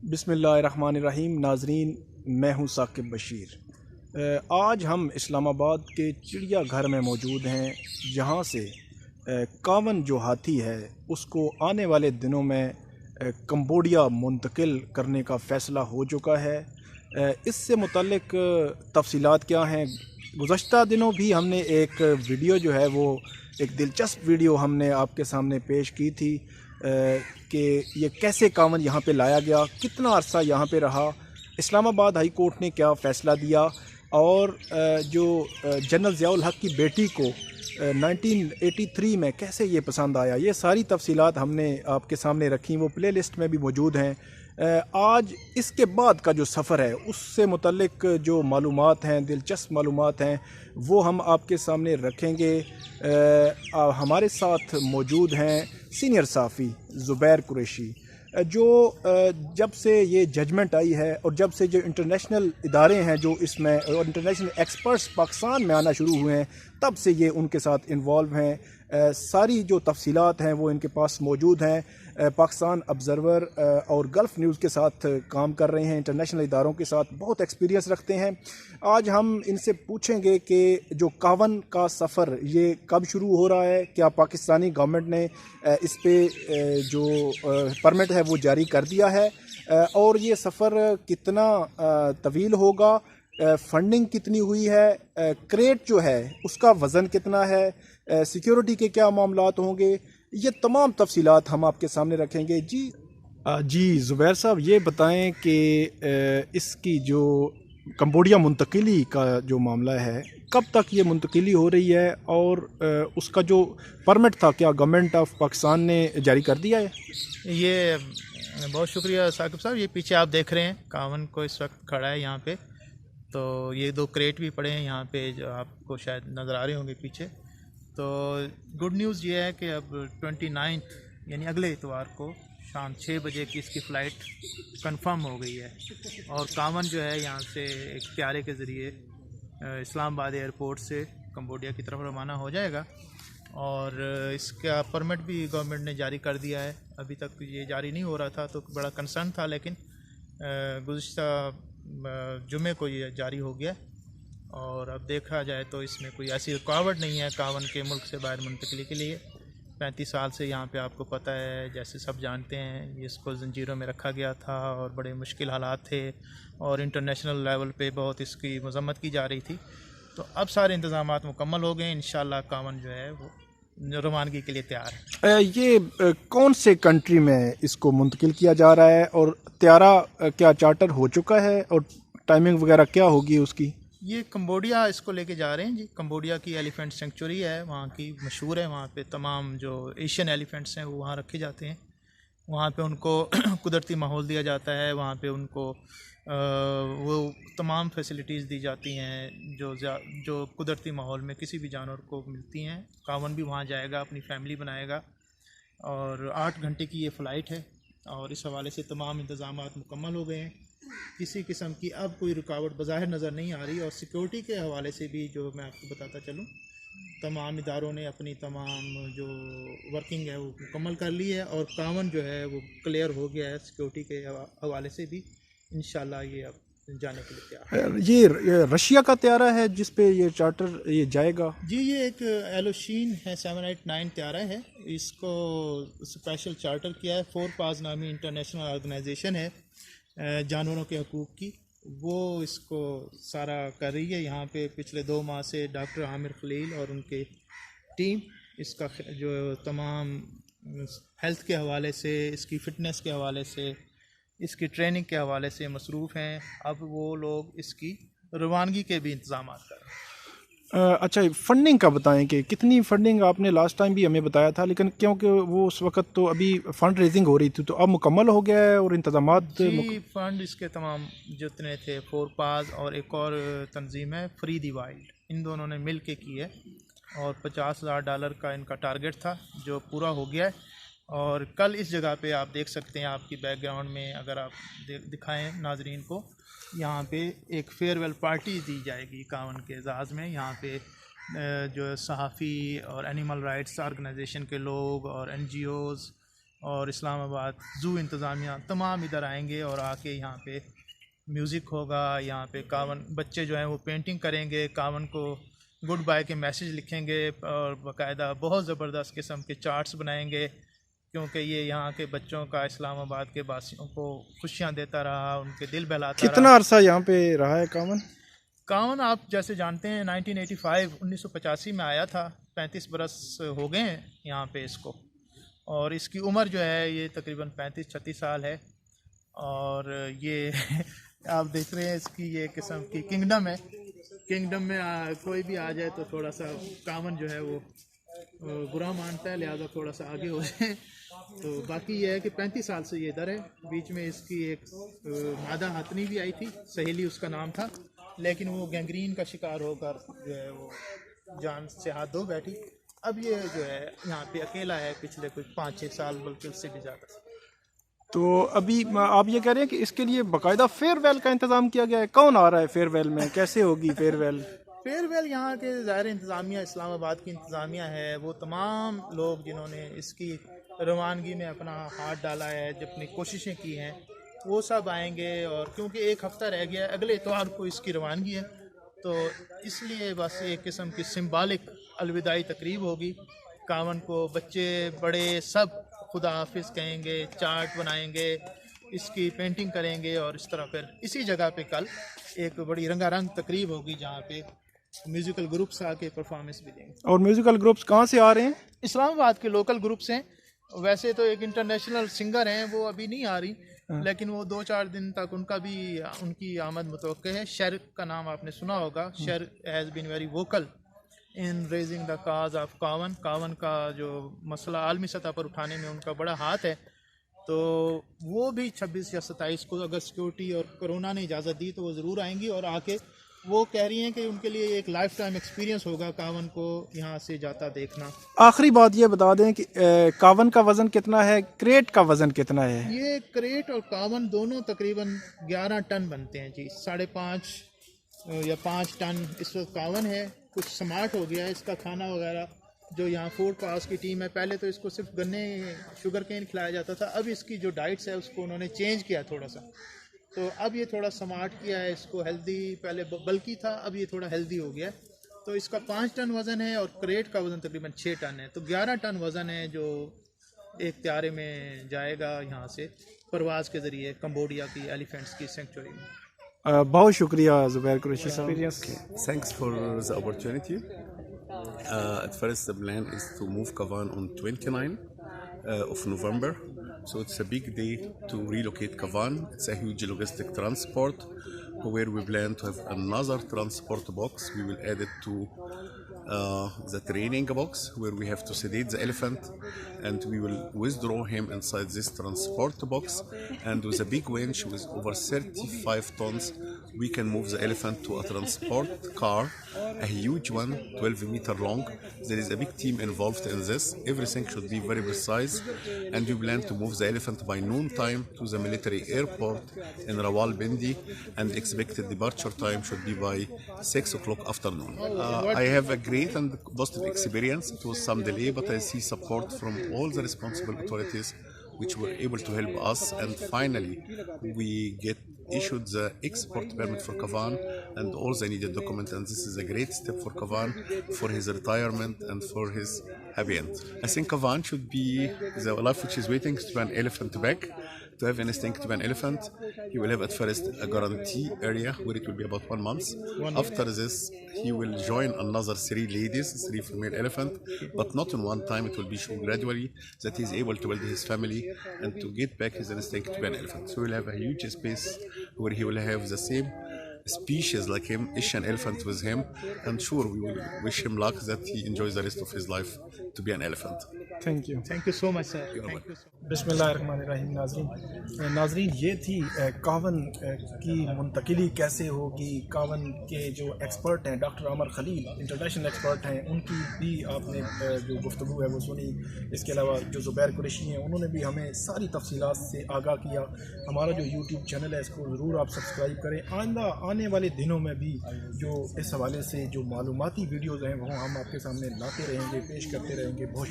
बिस्मिल्लाहिर्रहमानिर्रहीम। नाजरीन, मैं हूं साकिब बशीर। आज हम इस्लामाबाद के चिड़ियाघर में मौजूद हैं, जहां से कावन जो हाथी है उसको आने वाले दिनों में कंबोडिया मुंतकिल करने का फ़ैसला हो चुका है। इससे मुतल्लिक तफसीलात क्या हैं, गुज़श्ता दिनों भी हमने एक वीडियो जो है वो एक दिलचस्प वीडियो हमने आपके सामने पेश की थी कि ये कैसे कावन यहाँ पे लाया गया, कितना अरसा यहाँ पे रहा, इस्लामाबाद हाई कोर्ट ने क्या फ़ैसला दिया, और जो जनरल ज़ियाउल हक़ की बेटी को 1983 में कैसे ये पसंद आया, ये सारी तफसीलात हमने आपके सामने रखी। वो प्ले लिस्ट में भी मौजूद हैं। आज इसके बाद का जो सफ़र है उससे मुतल्लिक जो मालूमात हैं, दिलचस्प मालूमात हैं, वो हम आपके सामने रखेंगे। हमारे साथ मौजूद हैं सीनियर साफ़ी ज़ुबैर कुरैशी, जो जब से ये जजमेंट आई है और जब से जो इंटरनेशनल इदारे हैं जो इसमें और इंटरनेशनल एक्सपर्ट्स पाकिस्तान में आना शुरू हुए हैं, तब से ये उनके साथ इन्वॉल्व हैं। सारी जो तफसीलात हैं वो इनके पास मौजूद हैं। पाकिस्तान ऑब्ज़र्वर और गल्फ़ न्यूज़ के साथ काम कर रहे हैं, इंटरनेशनल इदारों के साथ बहुत एक्सपीरियंस रखते हैं। आज हम इनसे पूछेंगे कि जो कावन का सफ़र ये कब शुरू हो रहा है, क्या पाकिस्तानी गवर्नमेंट ने इस पे जो परमिट है वो जारी कर दिया है, और ये सफ़र कितना तवील होगा, फंडिंग कितनी हुई है, क्रेट जो है उसका वज़न कितना है, सिक्योरिटी के क्या मामलात होंगे, ये तमाम तफसीलात हम आपके सामने रखेंगे। जी ज़ुबैर साहब, ये बताएं कि इसकी जो कंबोडिया मुंतकिली का जो मामला है, कब तक ये मुंतकिली हो रही है, और उसका जो परमिट था क्या गवर्नमेंट ऑफ पाकिस्तान ने जारी कर दिया है? ये बहुत शुक्रिया साकिब साहब। ये पीछे आप देख रहे हैं कावन को इस वक्त खड़ा है यहाँ पे, तो ये 2 क्रेट भी पड़े हैं यहाँ पे जो आपको शायद नज़र आ रहे होंगे पीछे। तो गुड न्यूज़ ये है कि अब 29 यानी अगले इतवार को शाम 6 बजे की इसकी फ़्लाइट कंफर्म हो गई है, और कावन जो है यहाँ से एक प्यारे के ज़रिए इस्लामाबाद एयरपोर्ट से कंबोडिया की तरफ रवाना हो जाएगा। और इसका परमिट भी गवर्नमेंट ने जारी कर दिया है। अभी तक ये जारी नहीं हो रहा था तो बड़ा कंसर्न था, लेकिन गुज़श्ता जुमे को ये जारी हो गया। और अब देखा जाए तो इसमें कोई ऐसी रुकावट नहीं है कावन के मुल्क से बाहर मुंतकली के लिए। 35 साल से यहाँ पे आपको पता है, जैसे सब जानते हैं, ये इसको जंजीरों में रखा गया था और बड़े मुश्किल हालात थे, और इंटरनेशनल लेवल पे बहुत इसकी मज़म्मत की जा रही थी। तो अब सारे इंतज़ामात मुकम्मल हो गए। इंशाल्लाह कावन जो है वो रवानगी के लिए तैयार है। ये कौन से कंट्री में इसको मुंतकिल किया जा रहा है, और त्यारा क्या चार्टर हो चुका है, और टाइमिंग वगैरह क्या होगी उसकी? ये कंबोडिया इसको लेके जा रहे हैं जी। कंबोडिया की एलिफेंट सेंचुरी है, वहाँ की मशहूर है। वहाँ पे तमाम जो एशियन एलिफेंट्स हैं वो वहाँ रखे जाते हैं। वहाँ पे उनको कुदरती माहौल दिया जाता है, वहाँ पे उनको वो तमाम फैसिलिटीज़ दी जाती हैं जो कुदरती माहौल में किसी भी जानवर को मिलती हैं। कावन भी वहाँ जाएगा, अपनी फैमिली बनाएगा, और 8 घंटे की ये फ़्लाइट है, और इस हवाले से तमाम इंतज़ामात मुकम्मल हो गए हैं। किसी किस्म की अब कोई रुकावट बज़ाहिर नज़र नहीं आ रही। और सिक्योरिटी के हवाले से भी जो मैं आपको बताता चलूँ, तमाम इदारों ने अपनी तमाम जो वर्किंग है वो मुकम्मल कर ली है, और कावन जो है वो क्लियर हो गया है सिक्योरिटी के हवाले से भी। इंशाल्लाह ये अब जाने के लिए तैयार है। ये रशिया का त्यारा है जिस पे ये चार्टर ये जाएगा? जी, ये एक एलोशीन है, 789 त्यारा है। इसको स्पेशल चार्टर किया है। 4पास नामी इंटरनेशनल ऑर्गेनाइजेशन है जानवरों के हकूक़ की, वो इसको सारा कर रही है। यहाँ पे पिछले 2 माह से डॉक्टर आमिर खलील और उनके टीम इसका जो तमाम हेल्थ के हवाले से, इसकी फ़िटनेस के हवाले से, इसकी ट्रेनिंग के हवाले से मसरूफ़ हैं। अब वो लोग इसकी रवानगी के भी इंतज़ाम कर रहे हैं। अच्छा, फ़ंडिंग का बताएं कि कितनी फ़ंडिंग आपने लास्ट टाइम भी हमें बताया था, लेकिन क्योंकि वो उस वक्त तो अभी फ़ंड रेजिंग हो रही थी, तो अब मुकम्मल हो गया है और इंतज़ामात? जी, फ़ंड इसके तमाम जितने थे, 4पास और एक और तंजीम है फ्री दी वाइल्ड, इन दोनों ने मिल के की है, और $50,000 का इनका टारगेट था जो पूरा हो गया है। और कल इस जगह पे आप देख सकते हैं, आपकी बैकग्राउंड में अगर आप दिखाएं नाजरीन को, यहाँ पे एक फेयरवेल पार्टी दी जाएगी कावन के एजाज़ में। यहाँ पे जो सहाफ़ी और एनिमल राइट्स ऑर्गेनाइजेशन के लोग और NGOs और इस्लामाबाद ज़ू इंतज़ामिया तमाम इधर आएंगे और आके यहाँ पे म्यूज़िक होगा। यहाँ पे कावन बच्चे जो हैं वो पेंटिंग करेंगे, कावन को गुड बाय के मैसेज लिखेंगे और बाकायदा बहुत ज़बरदस्त किस्म के चार्ट्स बनाएंगे, क्योंकि ये यहाँ के बच्चों का, इस्लामाबाद के वासियों को खुशियाँ देता रहा, उनके दिल बहलाता रहा। कितना अरसा यहाँ पे रहा है कावन? कावन आप जैसे जानते हैं 1985 में आया था, 35 बरस हो गए हैं यहाँ पे इसको, और इसकी उम्र जो है ये तकरीबन 35-36 साल है। और ये आप देख रहे हैं इसकी ये किस्म की किंगडम है। किंगडम में कोई भी आ जाए तो थोड़ा सा कावन जो है वो बुरा मानता है, लिहाजा थोड़ा सा आगे हो जाए। तो बाकी ये है कि 35 साल से ये इधर है। बीच में इसकी एक मादा हथनी भी आई थी, सहेली उसका नाम था, लेकिन वो गैंग्रीन का शिकार होकर जो है वो जान से हाथ धो बैठी। अब ये जो है यहाँ पे अकेला है पिछले कुछ 5-6 साल, बल्कि उससे भी ज़्यादा। तो अभी आप ये कह रहे हैं कि इसके लिए बाकायदा फेयरवेल का इंतज़ाम किया गया है? कौन आ रहा है फेयरवेल में, कैसे होगी फेयरवेल? फेयरवेल यहाँ के ज़ाहिर इंतज़ामिया, इस्लामाबाद की इंतज़ामिया है, वो तमाम लोग जिन्होंने इसकी रवानगी में अपना हाथ डाला है, जो अपनी कोशिशें की हैं, वो सब आएंगे। और क्योंकि एक हफ़्ता रह गया, अगले इतवार को इसकी रवानगी है, तो इसलिए बस एक किस्म की सिंबॉलिक अलविदाई तकरीब होगी। कावन को बच्चे बड़े सब खुदा हाफिज़ कहेंगे, चार्ट बनाएंगे, इसकी पेंटिंग करेंगे, और इस तरह फिर इसी जगह पे कल एक बड़ी रंगारंग तकरीब होगी जहाँ पे म्यूज़िकल ग्रुप्स आके परफॉर्मेंस भी देंगे। और म्यूज़िकल ग्रुप्स कहाँ से आ रहे हैं? इस्लामाबाद के लोकल ग्रुप्स हैं। वैसे तो एक इंटरनेशनल सिंगर हैं, वो अभी नहीं आ रही, लेकिन वो 2-4 दिन तक उनकी आमद मुतवक्के है। शर का नाम आपने सुना होगा। शर has been very vocal in raising the cause of कावन। कावन का जो मसला आलमी सतह पर उठाने में उनका बड़ा हाथ है। तो वो भी 26 या 27 को अगर सिक्योरिटी और कोरोना ने इजाज़त दी तो वो ज़रूर आएंगी, और आके वो कह रही हैं कि उनके लिए एक लाइफ टाइम एक्सपीरियंस होगा कावन को यहाँ से जाता देखना। आखिरी बात ये बता दें कि कावन का वज़न कितना है, क्रेट का वज़न कितना है? ये क्रेट और कावन दोनों तकरीबन 11 टन बनते हैं जी। 5.5 या 5 टन इस वक्त कावन है। कुछ स्मार्ट हो गया है इसका खाना वगैरह। जो यहाँ फूड पास की टीम है, पहले तो इसको सिर्फ गन्ने शुगर केन खिलाया जाता था, अब इसकी जो डाइट्स है उसको उन्होंने चेंज किया थोड़ा सा। तो अब ये थोड़ा स्मार्ट किया है इसको, हेल्दी, पहले बल्कि था, अब ये थोड़ा हेल्दी हो गया है। तो इसका 5 टन वज़न है और क्रेट का वज़न तकरीबन 6 टन है। तो 11 टन वज़न है जो एक त्यारे में जाएगा यहाँ से परवाज़ के ज़रिए कंबोडिया की एलिफेंट्स की सेंचुरी में। बहुत शुक्रिया ज़ुबैर कुरैशी साहब। Thanks for the opportunity. At first, the plan is to move Kavan on 29 of November. So it's a big day to relocate Kavan. It's a huge logistic transport where we plan to have another transport box. We will add it to the training box where we have to sedate the elephant, and we will withdraw him inside this transport box. And with a big winch with over 35 tons, we can move the elephant to a transport car, a huge one, 12-meter long. There is a big team involved in this. Everything should be very precise, and we plan to move the elephant by noon time to the military airport in Rawalpindi, and expected departure time should be by 6 o'clock afternoon. I have a great and positive experience. It was some delay, but I see support from all the responsible authorities which were able to help us, and finally we get issued the export permit for Kavan and all the needed documents, and this is a great step for Kavan for his retirement and for his happy end. I think Kavan should be the life which is waiting to be an elephant back. To have an instinct to be an elephant, he will have at first a guarantee area where it will be about 1 month. After this, he will join another 3 ladies, 3 female elephant, but not in one time. It will be shown gradually that he is able to build his family and to get back his instinct to be an elephant. So he will have a huge space where he will have the same species like him, Asian elephant with him, and sure we will wish him luck that he enjoys the rest of his life to be an elephant. Thank you. Thank you so much sir. Thank you. बिस्मिल्लाहिर्रहमानिर्रहीम। नाज़रीन ये थी कावन की मुंतकिली कैसे होगी। कावन के जो एक्सपर्ट हैं डॉक्टर अमर खलील, इंटरनेशनल एक्सपर्ट हैं, उनकी भी आपने जो गुफ्तगू है वो सुनी। इसके अलावा जो ज़ुबैर कुरैशी हैं उन्होंने भी हमें सारी तफसीलात से आगाह किया। हमारा जो यूट्यूब चैनल है इसको ज़रूर आप सब्सक्राइब करें। आइंदा आने वाले दिनों में भी जो इस हवाले से जो मालूमाती वीडियोज़ हैं वो हम आपके सामने लाते रहेंगे, पेश करते रहेंगे। बहुत